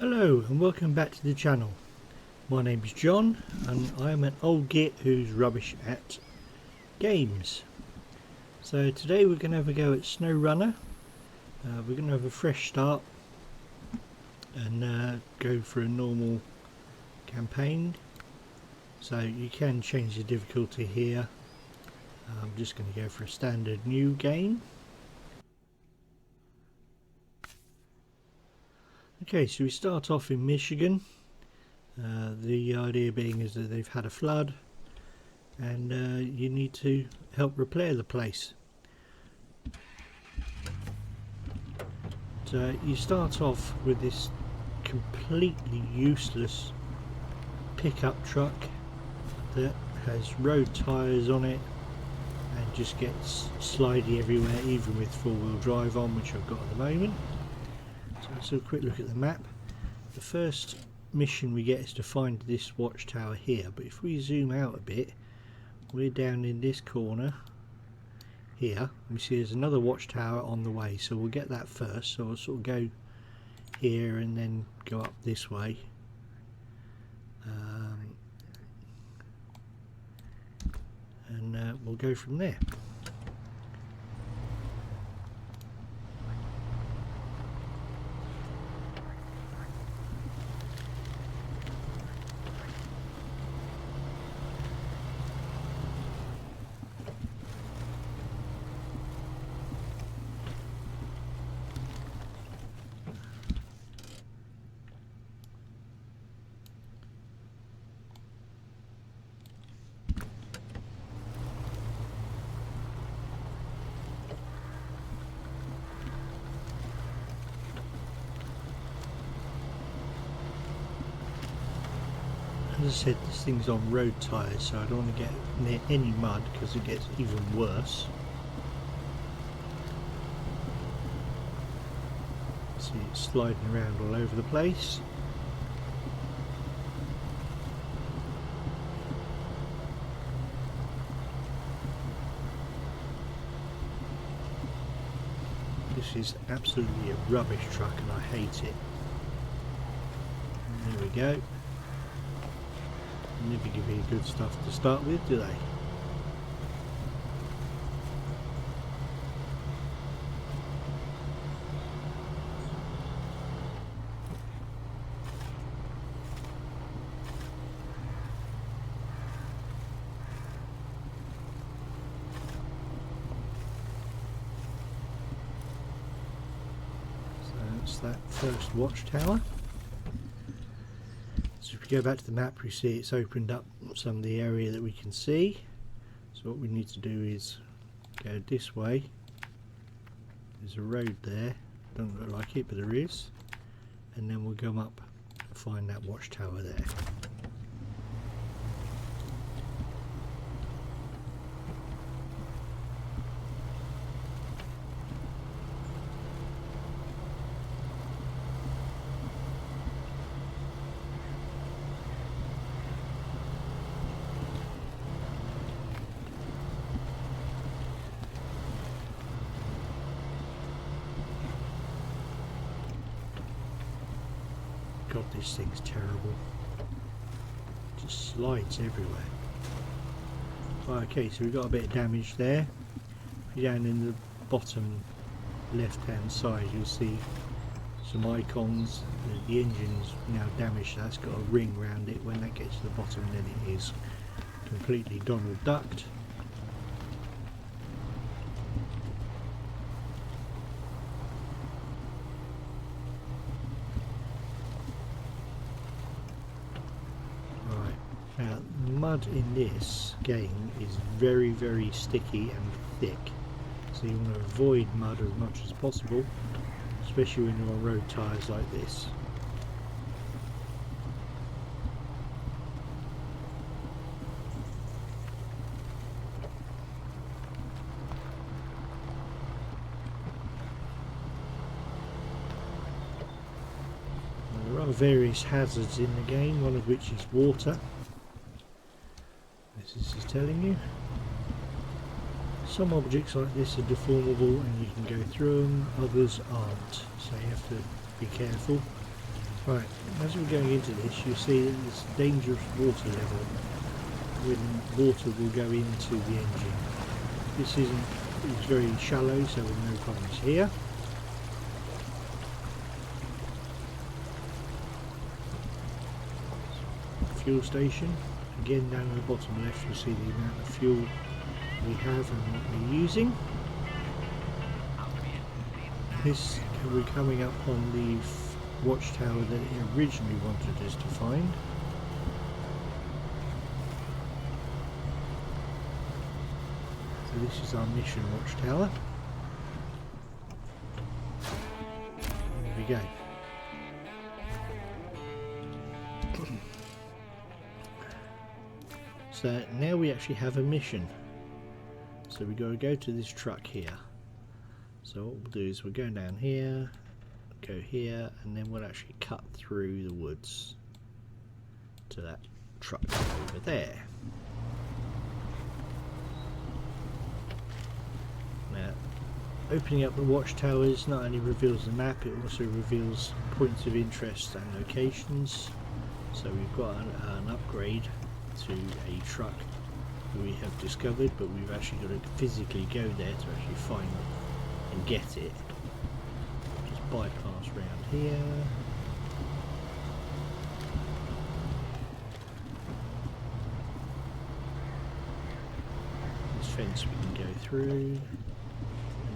Hello and welcome back to the channel. My name is John and I am an old git who's rubbish at games. So today we're going to have a go at SnowRunner. We're going to have a fresh start and go for a normal campaign. So you can change the difficulty here. I'm just going to go for a standard new game. Okay, so we start off in Michigan. The idea being is that they've had a flood and you need to help repair the place. So you start off with this completely useless pickup truck that has road tyres on it and just gets slidey everywhere, even with four-wheel drive on, which I've got at the moment. So let's have a quick look at the map. The first mission we get is to find this watchtower here, but if we zoom out a bit, we're down in this corner here. We see there's another watchtower on the way, so we'll get that first. So we'll sort of go here and then go up this way. And we'll go from there. As I said, this thing's on road tyres, so I don't want to get near any mud because it gets even worse. See it sliding around all over the place. This is absolutely a rubbish truck and I hate it. And there we go. Never give you good stuff to start with, do they? So that's that first watchtower. So if we go back to the map, we see it's opened up some of the area that we can see. So what we need to do is go this way. There's a road there, don't look like it, but there is. And then we'll go up and find that watchtower there. God, this thing's terrible. It just slides everywhere. Right, okay, so we've got a bit of damage there. If you're down in the bottom left hand side, you'll see some icons. The engine's now damaged, that's got a ring around it. When that gets to the bottom, then it is completely Donald Ducked. Now, mud in this game is very, very sticky and thick, so you want to avoid mud as much as possible, especially when you're on road tyres like this. Now, there are various hazards in the game, one of which is water. This is telling you. Some objects like this are deformable and you can go through them, others aren't, so you have to be careful. Right, as we're going into this, you see that there's dangerous water level when water will go into the engine. This it's very shallow, so there are no problems here. Fuel station. Again, down at the bottom left, you'll see the amount of fuel we have and what we're using. This, we're coming up on the watchtower that it originally wanted us to find. So this is our mission watchtower. There we go. So now we actually have a mission. So we got to go to this truck here. So what we'll do is we'll go down here, go here, and then we'll actually cut through the woods to that truck over there. Now, opening up the watchtowers not only reveals the map, it also reveals points of interest and locations. So we've got an upgrade to a truck that we have discovered, but we've actually got to physically go there to actually find it and get it. Just bypass round here. This fence we can go through, and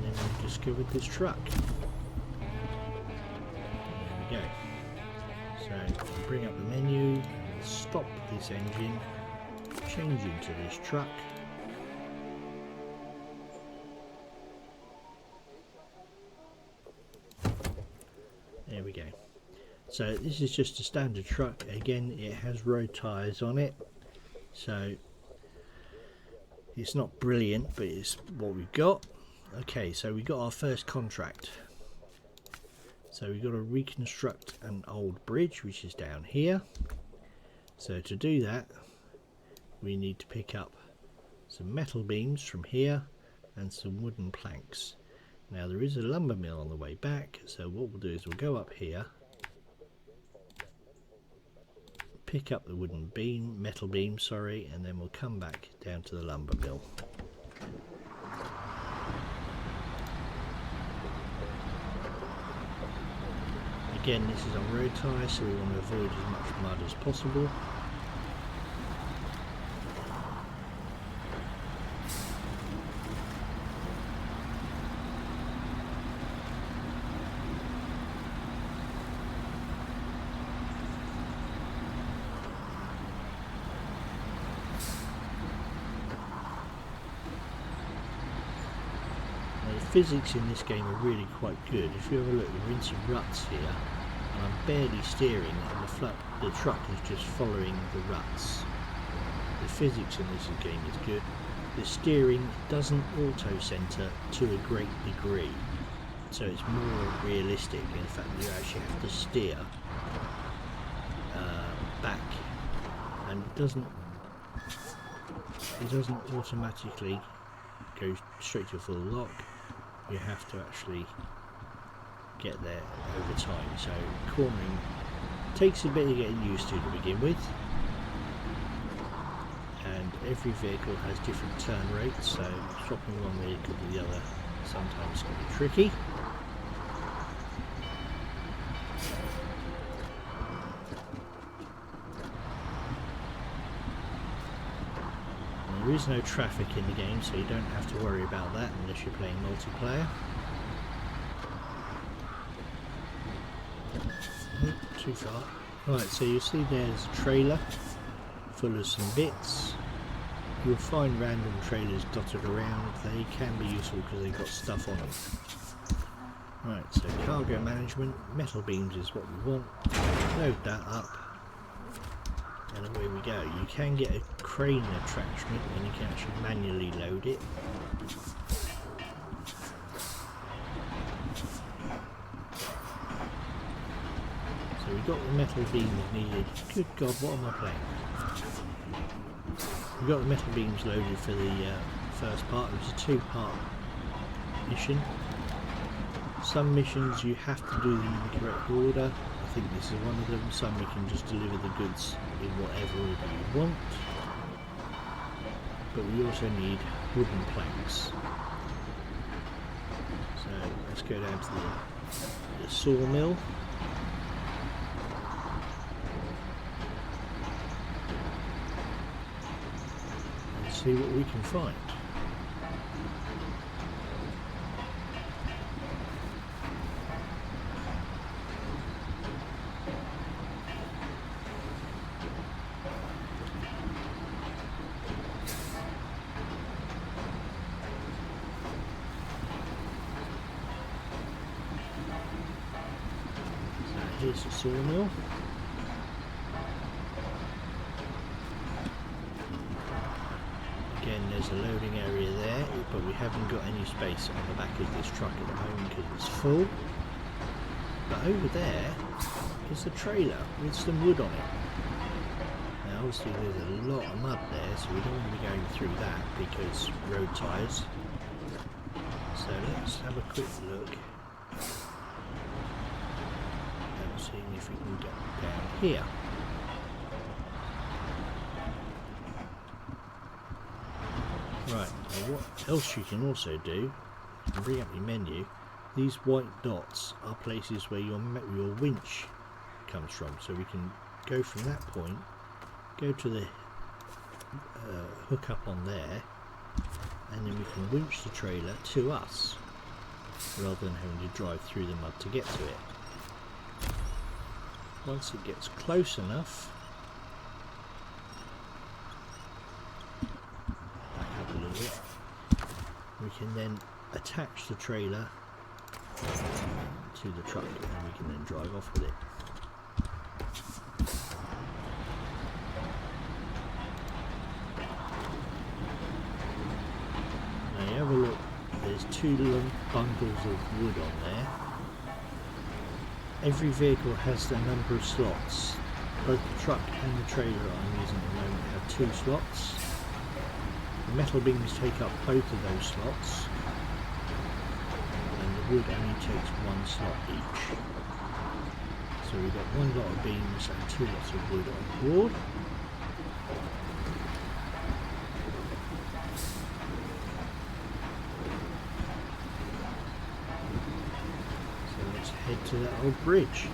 then we've discovered this truck. There we go. So we'll bring up the menu, we'll stop this engine, change into this truck. There we go. So this is just a standard truck. Again, it has road tyres on it, so it's not brilliant, but it's what we've got. Okay, so we got our first contract. So we've got to reconstruct an old bridge, which is down here. So to do that, we need to pick up some metal beams from here and some wooden planks. Now there is a lumber mill on the way back, so what we'll do is we'll go up here, pick up the metal beam, sorry, and then we'll come back down to the lumber mill. Again, this is on road tyre, so we want to avoid as much mud as possible. Physics in this game are really quite good. If you have a look, we're in some ruts here, and I'm barely steering, and the truck is just following the ruts. The physics in this game is good. The steering doesn't auto-center to a great degree, so it's more realistic. In fact, you actually have to steer back, and it doesn't automatically go straight to full lock. You have to actually get there over time, so cornering takes a bit of getting used to begin with, and every vehicle has different turn rates, so swapping one vehicle to the other sometimes can be tricky. There is no traffic in the game, so you don't have to worry about that unless you're playing multiplayer. Too far. Right, so you see there's a trailer full of some bits. You'll find random trailers dotted around. They can be useful because they've got stuff on them. Right, so cargo management, metal beams is what we want. Load that up. And away we go. You can get a crane attachment and you can actually manually load it. So we got the metal beams needed. Good God, what am I playing? We got the metal beams loaded for the first part. It was a two-part mission. Some missions you have to do them in the correct order. I think this is one of them. Some you can just deliver the goods in whatever order you want. But we also need wooden planks. So let's go down to the sawmill. And see what we can find. Here's the sawmill. Again, there's a loading area there, but we haven't got any space on the back of this truck at the moment because it's full. But over there is the trailer with some wood on it. Now obviously there's a lot of mud there, so we don't want to be going through that because road tyres. So let's have a quick look. Seeing if we can get down here. Right, now what else you can also do, you can bring up your menu. These white dots are places where your winch comes from, so we can go from that point, go to the hook up on there, and then we can winch the trailer to us rather than having to drive through the mud to get to it. Once it gets close enough, back up a little bit, we can then attach the trailer to the truck and we can then drive off with it. Now you have a look, there's two little bundles of wood on there. Every vehicle has a number of slots. Both the truck and the trailer I'm using at the moment have 2 slots. The metal beams take up both of those slots, and the wood only takes 1 slot each. So we've got 1 lot of beams and 2 lots of wood on board. Head to that old bridge.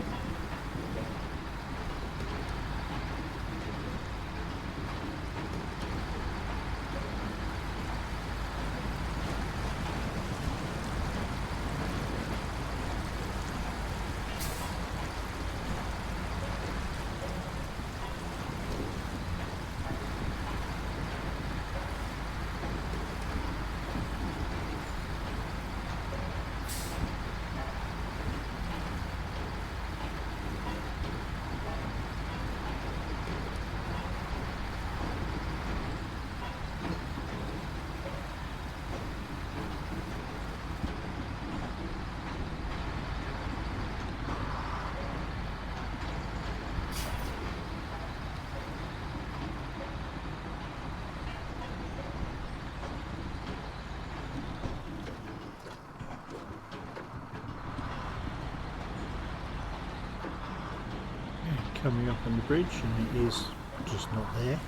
Coming up on the bridge, and it is just not there.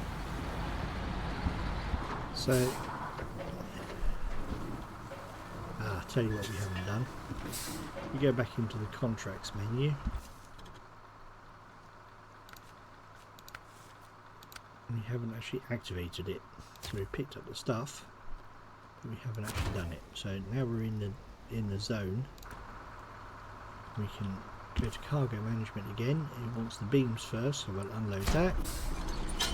So I'll tell you what we haven't done. We go back into the contracts menu, and we haven't actually activated it. So we picked up the stuff, but we haven't actually done it. So now we're in the zone. We can go to cargo management again. It wants the beams first, so we'll unload that.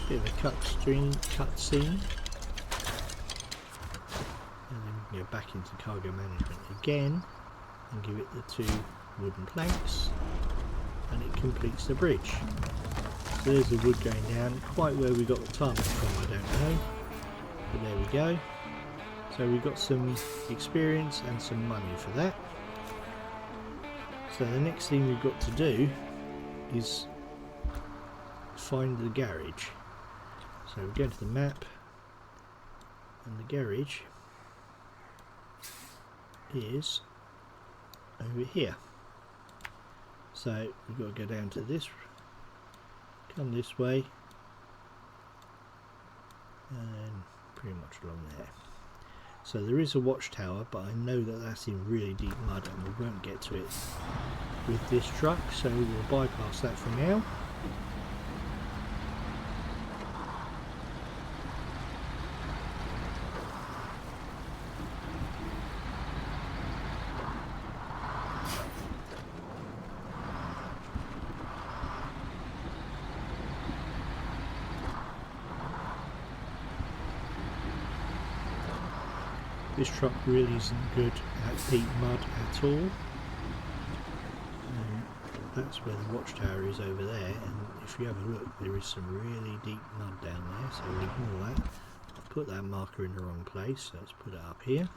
Bit of a cut scene, and then we can go back into cargo management again and give it the 2 wooden planks, and it completes the bridge. So there's the wood going down. Quite where we got the tarmac from, I don't know, but there we go. So we got some experience and some money for that. So the next thing we've got to do is find the garage. So we go to the map, and the garage is over here. So we've got to go down to this, come this way, and pretty much along there. So there is a watchtower, but I know that that's in really deep mud and we won't get to it with this truck, so we'll bypass that for now. This truck really isn't good at deep mud at all. That's where the watchtower is over there, and if you have a look, there is some really deep mud down there, so we'll ignore that. I've put that marker in the wrong place, so let's put it up here.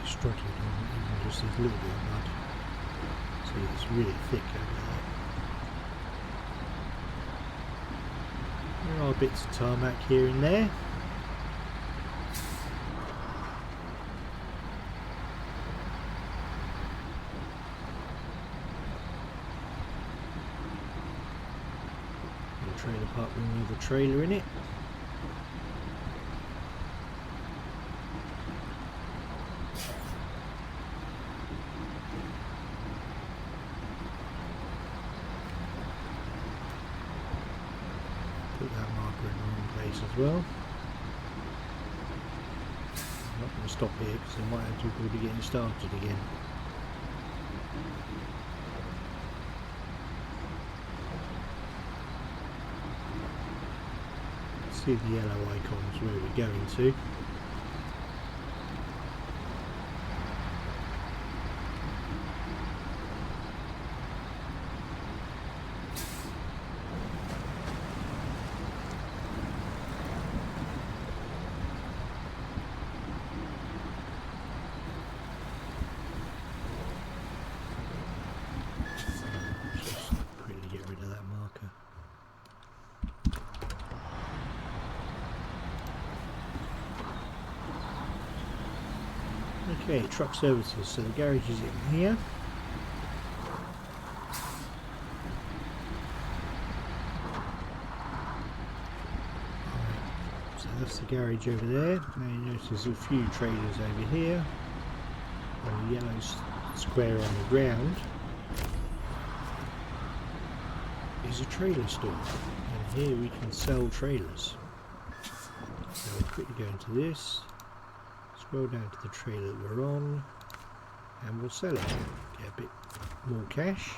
Struggling on even just a little bit of mud. See, it's really thick over there. There are bits of tarmac here and there. The trailer park with another trailer in it. Put that marker in the wrong place as well. I'm not going to stop here because I might have to be getting started again. See the yellow icons where we're going to. Okay, truck services, so the garage is in here. Right, so that's the garage over there. Now you notice there's a few trailers over here. And a yellow square on the ground is a trailer store. And here we can sell trailers. So we'll quickly go into this. Scroll down to the trailer that we're on and we'll sell it, get a bit more cash.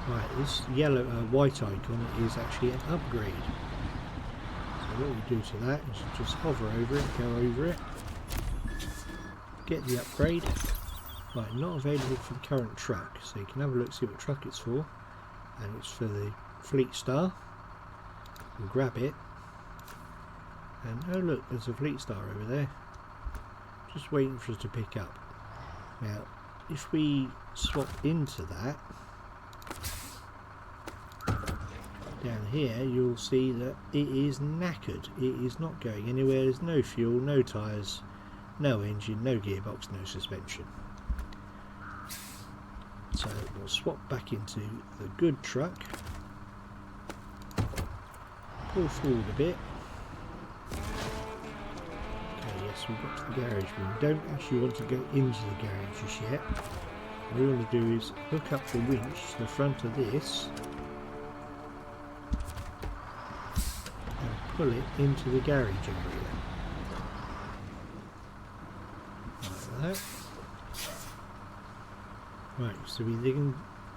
Right, this yellow white icon is actually an upgrade. So what we do to that is just hover over it, go over it, get the upgrade. Right, not available for the current truck, so you can have a look, see what truck it's for. And it's for the Fleet Star. We'll grab it, and oh look, there's a Fleet Star over there just waiting for us to pick up. Now if we swap into that, down here you'll see that it is knackered. It is not going anywhere. There's no fuel, no tyres, no engine, no gearbox, no suspension. So we'll swap back into the good truck, pull forward a bit. Okay, yes, we've got to the garage, but we don't actually want to go into the garage just yet. What we want to do is hook up the winch to the front of this and pull it into the garage area. Like that. Right, so we then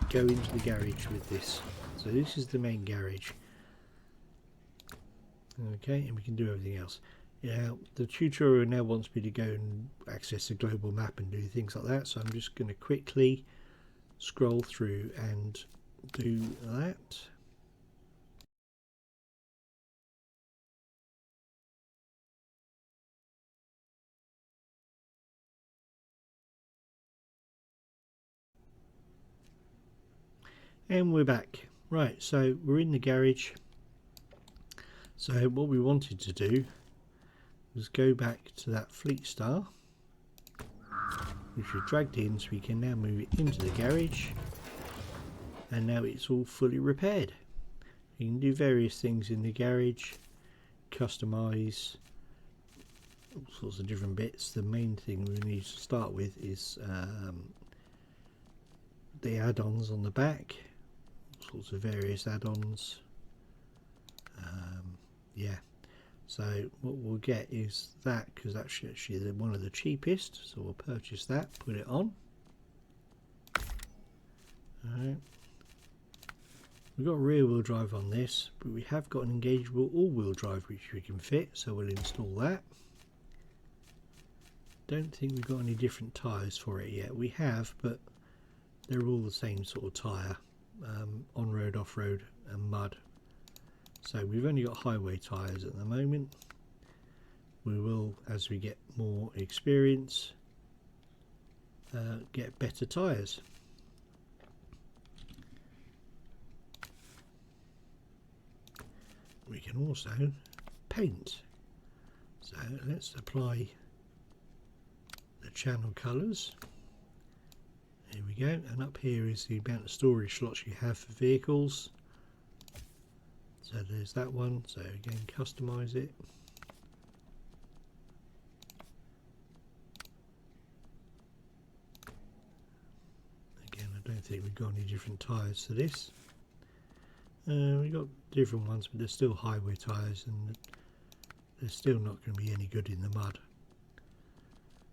go into the garage with this. So this is the main garage. Okay, and we can do everything else. Now, the tutorial now wants me to go and access the global map and do things like that, so I'm just going to quickly scroll through and do that. And we're back. Right, so we're in the garage. So what we wanted to do was go back to that Fleet Star, which we dragged in, so we can now move it into the garage, and now it's all fully repaired. You can do various things in the garage, customize all sorts of different bits. The main thing we need to start with is the add-ons on the back, all sorts of various add-ons. Yeah, so what we'll get is that, because that's actually one of the cheapest, so we'll purchase that, put it on. Alright, we've got rear wheel drive on this, but we have got an engageable all-wheel drive which we can fit, so we'll install that. Don't think we've got any different tyres for it yet. We have, but they're all the same sort of tyre, on-road, off-road and mud. So we've only got highway tyres at the moment. We will, as we get more experience, get better tyres. We can also paint. So let's apply the channel colours. Here we go, and up here is the amount of storage slots you have for vehicles. So there's that one, so again customize it. Again, I don't think we've got any different tyres for this. We've got different ones, but they're still highway tyres and they're still not going to be any good in the mud.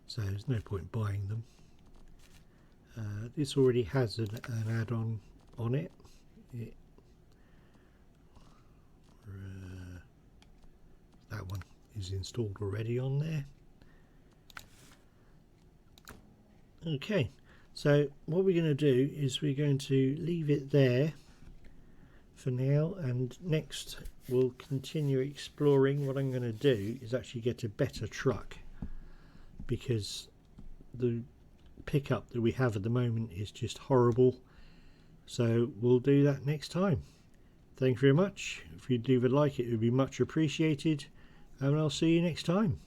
So there's no point buying them. This already has an add-on on it. That one is installed already on there. Okay, so what we're going to do is we're going to leave it there for now, and next we'll continue exploring. What I'm going to do is actually get a better truck, because the pickup that we have at the moment is just horrible. So we'll do that next time. Thank you very much. If you do like it, it would be much appreciated, and I'll see you next time.